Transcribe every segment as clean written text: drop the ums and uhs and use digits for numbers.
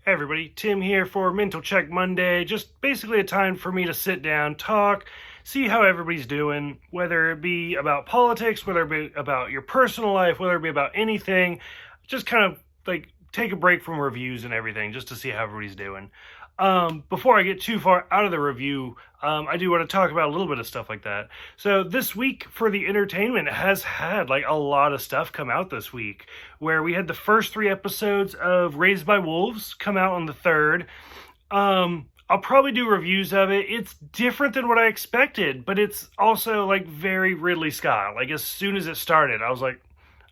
Hey everybody, Tim here for Mental Check Monday. Just basically a time for me to sit down, talk, see how everybody's doing, whether it be about politics, whether it be about your personal life, whether it be about anything. Just kind of like take a break from reviews and everything just to see how everybody's doing. Before I get too far out of the review, I do want to talk about a little bit of stuff like that. So this week for the entertainment has had like a lot of stuff come out this week, where we had the first 3 episodes of Raised by Wolves come out on the 3rd. I'll probably do reviews of it. It's different than what I expected, but it's also like very Ridley Scott. Like as soon as it started, I was like,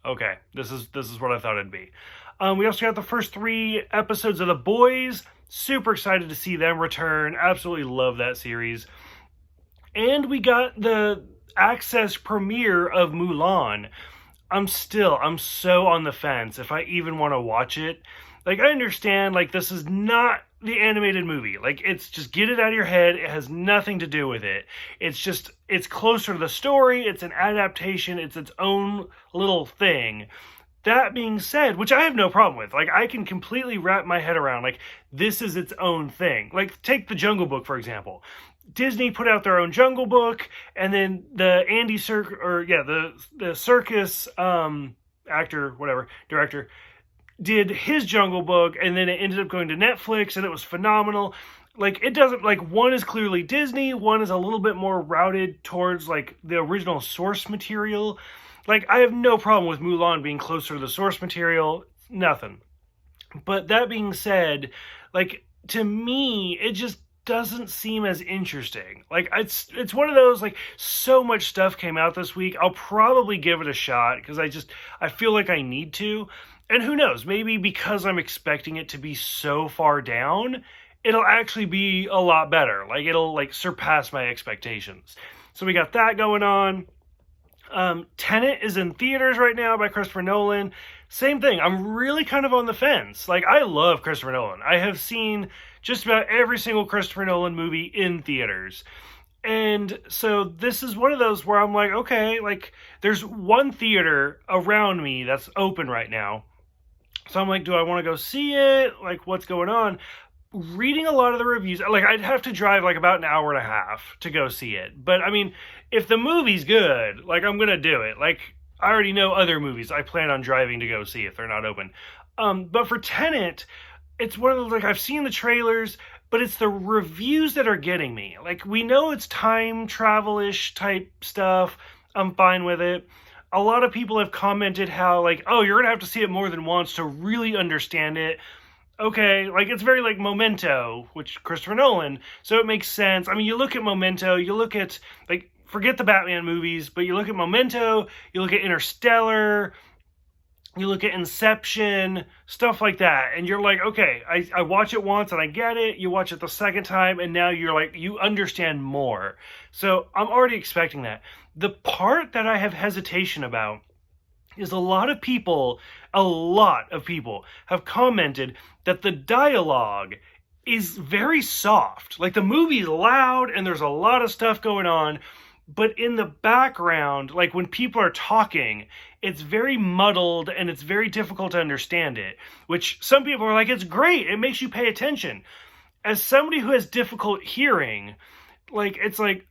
okay, this is what I thought it'd be. We also got the first 3 episodes of The Boys. Super excited to see them return. Absolutely love that series. And we got the access premiere of Mulan. I'm so on the fence if I even want to watch it. Like, I understand, like, this is not the animated movie. Like, it's just get it out of your head. It has nothing to do with it. It's closer to the story. It's an adaptation. It's its own little thing. That being said, which I have no problem with, like, I can completely wrap my head around, like, this is its own thing. Like, take the Jungle Book, for example. Disney put out their own Jungle Book, and then the the circus actor, whatever, director, did his Jungle Book, and then it ended up going to Netflix, and it was phenomenal. Like, it doesn't, like, one is clearly Disney, one is a little bit more routed towards, like, the original source material. Like, I have no problem with Mulan being closer to the source material. Nothing. But that being said, like, to me, it just doesn't seem as interesting. Like, it's one of those, like, so much stuff came out this week. I'll probably give it a shot because I feel like I need to. And who knows, maybe because I'm expecting it to be so far down, it'll actually be a lot better. Like, it'll, like, surpass my expectations. So we got that going on. Tenet is in theaters right now by Christopher Nolan. Same thing. I'm really kind of on the fence. Like, I love Christopher Nolan. I have seen just about every single Christopher Nolan movie in theaters. And so this is one of those where I'm like, okay, like, there's one theater around me that's open right now. So I'm like, do I want to go see it? Like, what's going on? Reading a lot of the reviews, like, I'd have to drive like about an hour and a half to go see it. But I mean, if the movie's good, like, I'm gonna do it. Like, I already know other movies I plan on driving to go see if they're not open. But for Tenet, it's one of those, like, I've seen the trailers, but it's the reviews that are getting me. Like, we know it's time travel-ish type stuff. I'm fine with it. A lot of people have commented how, like, oh, you're gonna have to see it more than once to really understand it. Okay, like, it's very like Memento, which Christopher Nolan, so it makes sense. I mean, you look at Memento, you look at, like, forget the Batman movies, but you look at Memento, you look at Interstellar, you look at Inception, stuff like that, and you're like, okay, I watch it once and I get it, you watch it the second time, and now you're like, you understand more. So I'm already expecting that. The part that I have hesitation about is a lot of people have commented that the dialogue is very soft. Like, the movie's loud and there's a lot of stuff going on, but in the background, like, when people are talking, it's very muddled and it's very difficult to understand it, which some people are like, it's great, it makes you pay attention. As somebody who has difficult hearing, like, it's like,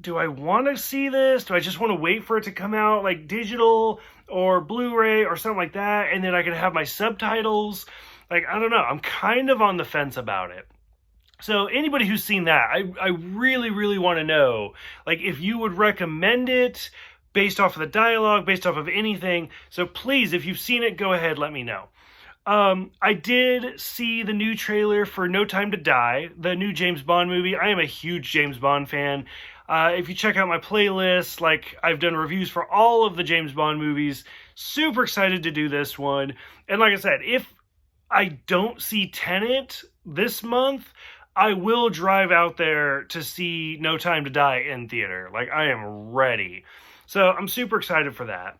do I want to see this? Do I just want to wait for it to come out, like, digital or Blu-ray or something like that, and then I can have my subtitles? Like, I don't know. I'm kind of on the fence about it. So anybody who's seen that, I really, really want to know, like, if you would recommend it based off of the dialogue, based off of anything. So please, if you've seen it, go ahead, let me know. I did see the new trailer for No Time to Die, the new James Bond movie. I am a huge James Bond fan. If you check out my playlist, like, I've done reviews for all of the James Bond movies. Super excited to do this one. And like I said, if I don't see Tenet this month, I will drive out there to see No Time to Die in theater. Like, I am ready. So I'm super excited for that.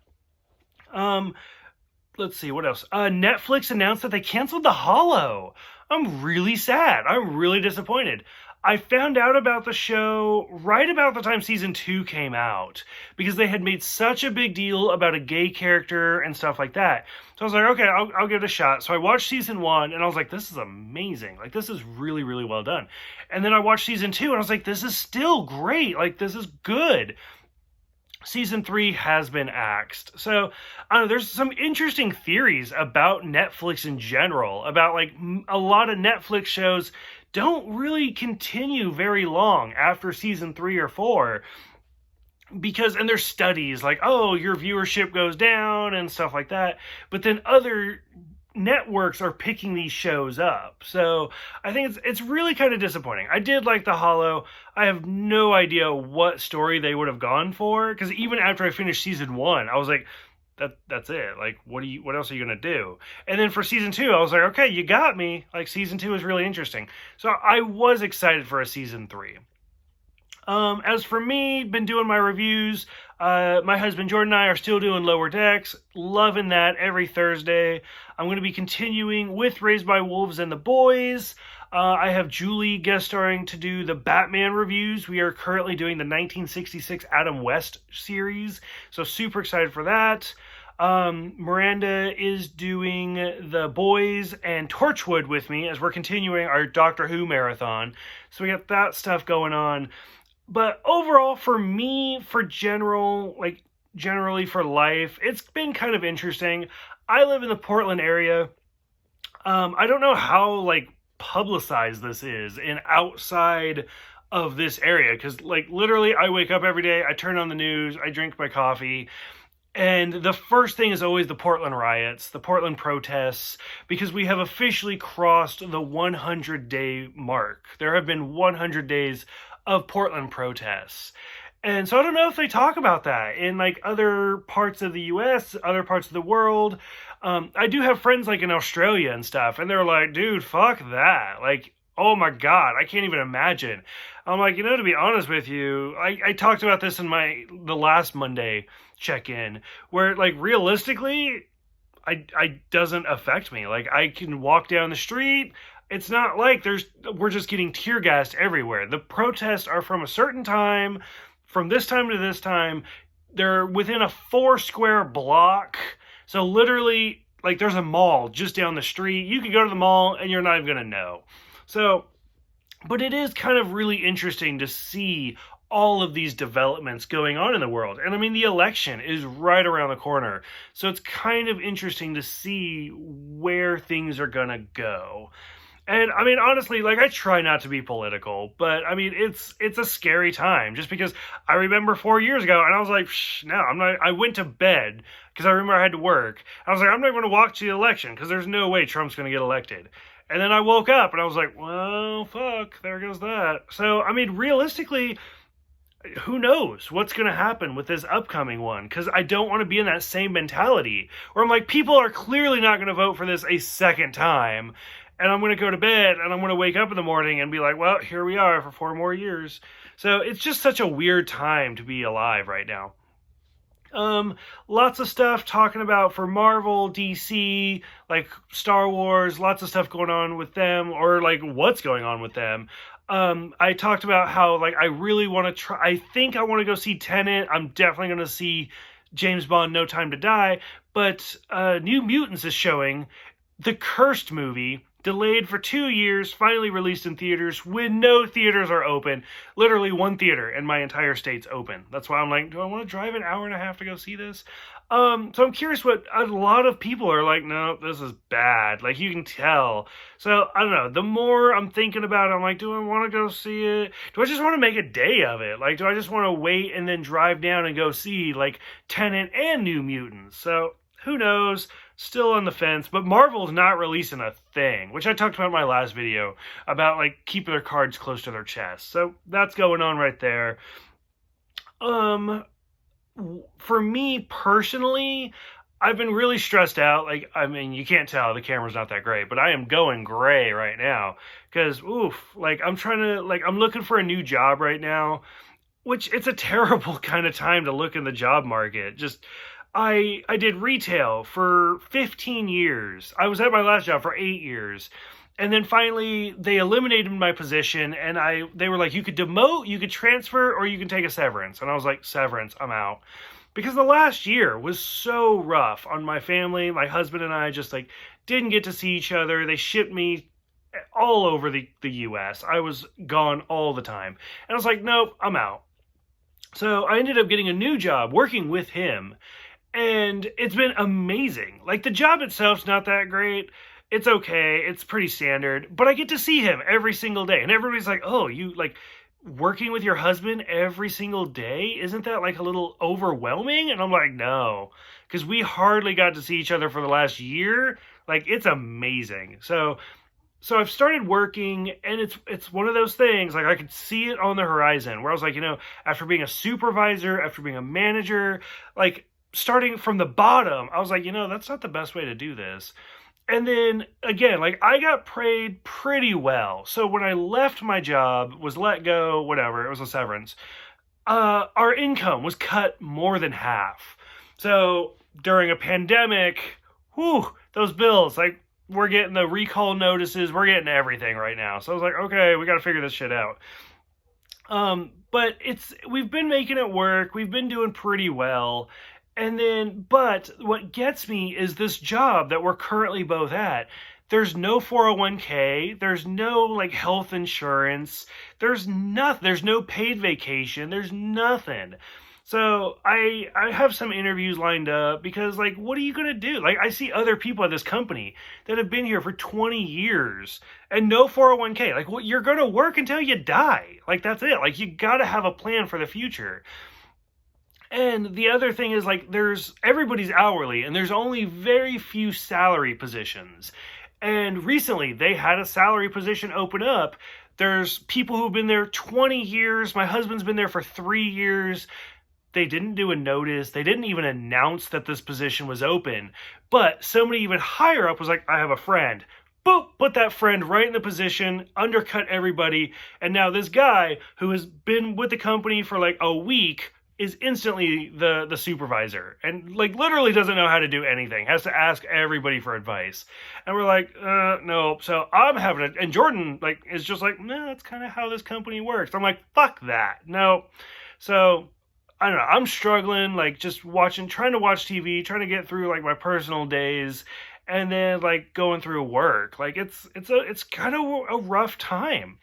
Let's see, what else? Netflix announced that they canceled The Hollow. I'm really sad. I'm really disappointed. I found out about the show right about the time season 2 came out because they had made such a big deal about a gay character and stuff like that. So I was like, okay, I'll give it a shot. So I watched season 1 and I was like, this is amazing. Like, this is really, really well done. And then I watched season 2 and I was like, this is still great. Like, this is good. Season 3 has been axed. So, I don't know, there's some interesting theories about Netflix in general, about like a lot of Netflix shows don't really continue very long after season 3 or 4 because, and there's studies like, oh, your viewership goes down and stuff like that, but then other networks are picking these shows up. So I think it's really kind of disappointing. I did like The Hollow. I have no idea what story they would have gone for, because even after I finished season 1, I was like, that's it. Like, what else are you gonna do? And then for season 2, I was like, okay, you got me. Like, season 2 is really interesting. So I was excited for a season 3. As for me, been doing my reviews. My husband Jordan and I are still doing Lower Decks. Loving that every Thursday. I'm going to be continuing with Raised by Wolves and the Boys. I have Julie guest starring to do the Batman reviews. We are currently doing the 1966 Adam West series. So super excited for that. Miranda is doing The Boys and Torchwood with me as we're continuing our Doctor Who marathon. So we got that stuff going on. But overall, for me, generally for life, it's been kind of interesting. I live in the Portland area. I don't know how, publicized this is and outside of this area. Because, literally, I wake up every day, I turn on the news, I drink my coffee, and the first thing is always the Portland riots, the Portland protests, because we have officially crossed the 100-day mark. There have been 100 days of Portland protests. And so I don't know if they talk about that in other parts of the US, other parts of the world. I do have friends in Australia and stuff, and they're like, dude, fuck that. Oh my God, I can't even imagine. I'm like, to be honest with you, I talked about this in the last Monday check-in, where realistically, I doesn't affect me. I can walk down the street. It's not like we're just getting tear gassed everywhere. The protests are from a certain time, from this time to this time. They're within a 4-square block. So literally, there's a mall just down the street. You could go to the mall and you're not even going to know. So, but it is kind of really interesting to see all of these developments going on in the world. And I mean, the election is right around the corner. So it's kind of interesting to see where things are going to go. And I mean, honestly, I try not to be political, but I mean, it's a scary time just because I remember 4 years ago and I was like, no, I'm not. I went to bed because I remember I had to work. I was like, I'm not going to watch the election because there's no way Trump's going to get elected. And then I woke up and I was like, well, fuck, there goes that. So, I mean, realistically, who knows what's going to happen with this upcoming one? Because I don't want to be in that same mentality where I'm like, people are clearly not going to vote for this a second time. And I'm going to go to bed and I'm going to wake up in the morning and be like, well, here we are for 4 more years. So it's just such a weird time to be alive right now. Lots of stuff talking about for Marvel, DC, Star Wars, lots of stuff going on with them, or what's going on with them. I talked about how I really want to try, I think I want to go see Tenet. I'm definitely going to see James Bond No Time to Die, but New Mutants is showing, the Cursed movie, delayed for 2 years, finally released in theaters when no theaters are open. Literally one theater in my entire state's open. That's why I'm like, do I want to drive an hour and a half to go see this? So I'm curious what a lot of people are like, no, this is bad. You can tell. So I don't know. The more I'm thinking about it, I'm like, do I want to go see it? Do I just want to make a day of it? Do I just want to wait and then drive down and go see Tenet and New Mutants? So who knows? Still on the fence, but Marvel's not releasing a thing, which I talked about in my last video about keeping their cards close to their chest. So that's going on right there. For me personally, I've been really stressed out. I mean, you can't tell, the camera's not that great, but I am going gray right now because I'm trying to I'm looking for a new job right now, which it's a terrible kind of time to look in the job market. Just I did retail for 15 years. I was at my last job for 8 years. And then finally, they eliminated my position, and they were like, you could demote, you could transfer, or you can take a severance. And I was like, severance, I'm out. Because the last year was so rough on my family. My husband and I just like didn't get to see each other. They shipped me all over the US. I was gone all the time. And I was like, nope, I'm out. So I ended up getting a new job working with him. And it's been amazing. Like, the job itself's not that great. It's okay. It's pretty standard. But I get to see him every single day. And everybody's like, oh, you like working with your husband every single day? Isn't that like a little overwhelming? And I'm like, no. Because we hardly got to see each other for the last year. Like, it's amazing. So I've started working, and it's one of those things, like, I could see it on the horizon, where I was like, after being a supervisor, after being a manager, like, starting from the bottom, I was like, that's not the best way to do this. And then, again, like, I got paid pretty well. So when I left my job, was let go, whatever, it was a severance, our income was cut more than half. So during a pandemic, those bills, like, we're getting the recall notices, we're getting everything right now. So I was like, okay, we got to figure this shit out. But we've been making it work. We've been doing pretty well. But what gets me is this job that we're currently both at. There's no 401k. There's no like health insurance. There's nothing. There's no paid vacation. There's nothing. So I have some interviews lined up because, like, what are you going to do? Like, I see other people at this company that have been here for 20 years and no 401k. Like, well, you're going to work until you die. Like, that's it. Like, you got to have a plan for the future. And the other thing is, like, everybody's hourly, and there's only very few salary positions. And recently, they had a salary position open up. There's people who've been there 20 years. My husband's been there for 3 years. They didn't do a notice. They didn't even announce that this position was open. But somebody even higher up was like, I have a friend. Boop, put that friend right in the position, undercut everybody. And now this guy who has been with the company for like a week is instantly the supervisor and like literally doesn't know how to do anything, has to ask everybody for advice. And we're like, no. So I'm having it. And Jordan like is just like, no, that's kind of how this company works. I'm like, fuck that. No. So I don't know. I'm struggling, like just trying to watch TV, trying to get through like my personal days, and then like going through work. Like it's kind of a rough time.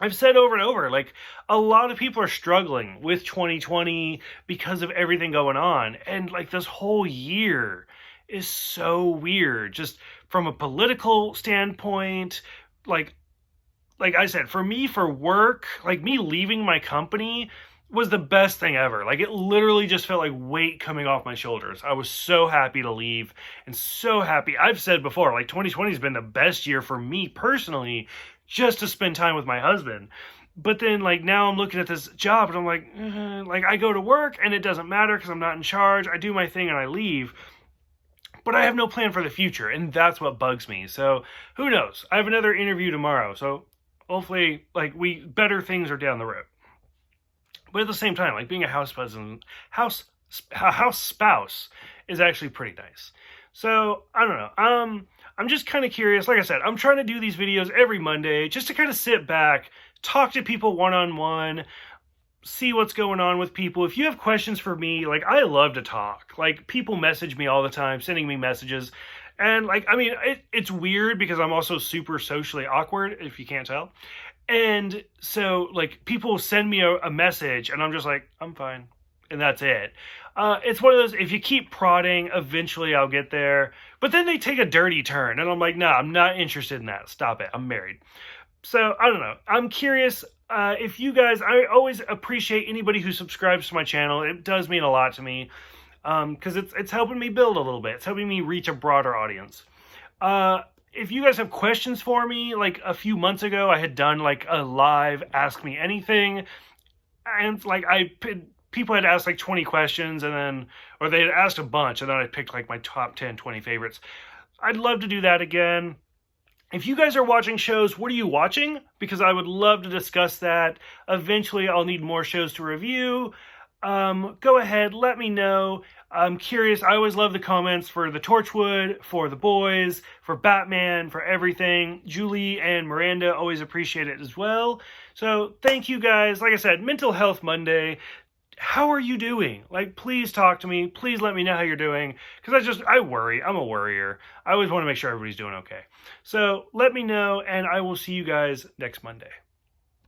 I've said over and over, like a lot of people are struggling with 2020 because of everything going on, and like this whole year is so weird. Just from a political standpoint, like I said, for me, for work, like me leaving my company was the best thing ever. Like it literally just felt like weight coming off my shoulders. I was so happy to leave and so happy. I've said before, like 2020 has been the best year for me personally, just to spend time with my husband. But then like now I'm looking at this job and I'm like I go to work and it doesn't matter because I'm not in charge. I do my thing and I leave. But I have no plan for the future, and that's what bugs me. So who knows? I have another interview tomorrow. So hopefully like better things are down the road. But at the same time, like being a house spouse is actually pretty nice. So I don't know. I'm just kind of curious. Like I said, I'm trying to do these videos every Monday just to kind of sit back, talk to people one-on-one, see what's going on with people. If you have questions for me, like I love to talk. Like people message me all the time, sending me messages. And like, I mean, it's weird because I'm also super socially awkward, if you can't tell. And so, like, people send me a message, and I'm just like, I'm fine. And that's it. It's one of those, if you keep prodding, eventually I'll get there. But then they take a dirty turn, and I'm like, nah, I'm not interested in that. Stop it. I'm married. So, I don't know. I'm curious if you guys, I always appreciate anybody who subscribes to my channel. It does mean a lot to me because it's helping me build a little bit. It's helping me reach a broader audience. If you guys have questions for me, like a few months ago, I had done like a live Ask Me Anything, and like people had asked like 20 questions, or they had asked a bunch, and then I picked like my top 10, 20 favorites. I'd love to do that again. If you guys are watching shows, what are you watching? Because I would love to discuss that. Eventually, I'll need more shows to review. Go ahead, let me know. I'm curious. I always love the comments for the Torchwood, for the boys, for Batman, for everything. Julie and Miranda always appreciate it as well. So thank you guys. Like I said, Mental Health Monday. How are you doing? Like, please talk to me. Please let me know how you're doing. Because I worry. I'm a worrier. I always want to make sure everybody's doing okay. So let me know, and I will see you guys next Monday.